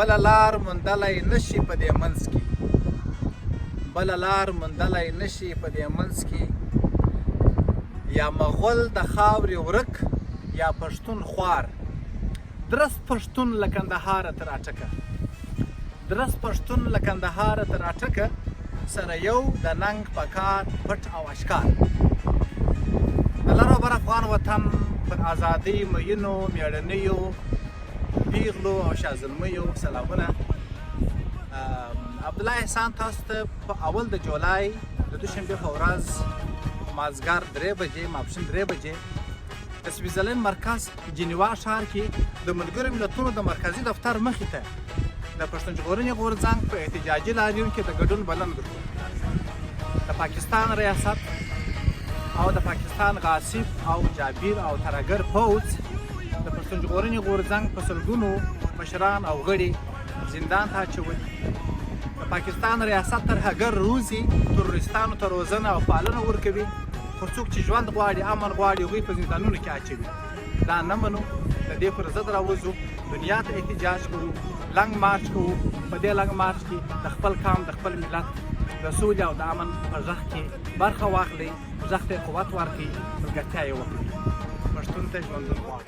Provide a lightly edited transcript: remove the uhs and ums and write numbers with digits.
بله لار موندلی نشي په دې منځ کې بله لار موندلی نشي په دې منځ کې یا مغول د خاورې ورک یا پښتون خوار درست پښتون له کندهاره تر اټکه درست پښتون له کندهاره تر اټکه سره یو د ننګ په کار پټ او اشکار د لر او بر افغان وطن پر ازادۍ مینو میړنیو پیغلو او شازلمیو سلامونه عبدالله احسان تاسو ته په اول د جولای د دوشنبې په ورځ مازدیګر 3 بجې ماپښین 3 بجې د سویټزرلند مرکز جنیوا ښار کې د ملګرو ملتونو د مرکزي دفتر مخې ته د پښتون ژغورنې غورځنګ په احتجاجي لاریون کې د ګډون بلنه درلوده د پاکستان ریاست او د پاکستان غاصب او جابر او ترهګر پوځ د پښتون ژغورنې غورځنګ په سلګونو مشران او غړي زندان ته اچولي د پاکستان ریاست ترهګر روزي تروریستانو ته روزنه او پالنه ورکوي خو څوک چې ژوند غواړي امن غواړي هغوی په زندانونو کې اچوي دا نه منو د دې پر ضد راوځو دنیا ته احتجاج کوو لنګ مارچ کوو په دې لنګ مارچ کې د خپل قام د خپل ملت د سولې او د امن په غږ کې برخه واخلئ غږ ته قوت ورکړئ ملګرتیا یې وکړئ پښتون ته ژوندون غواړو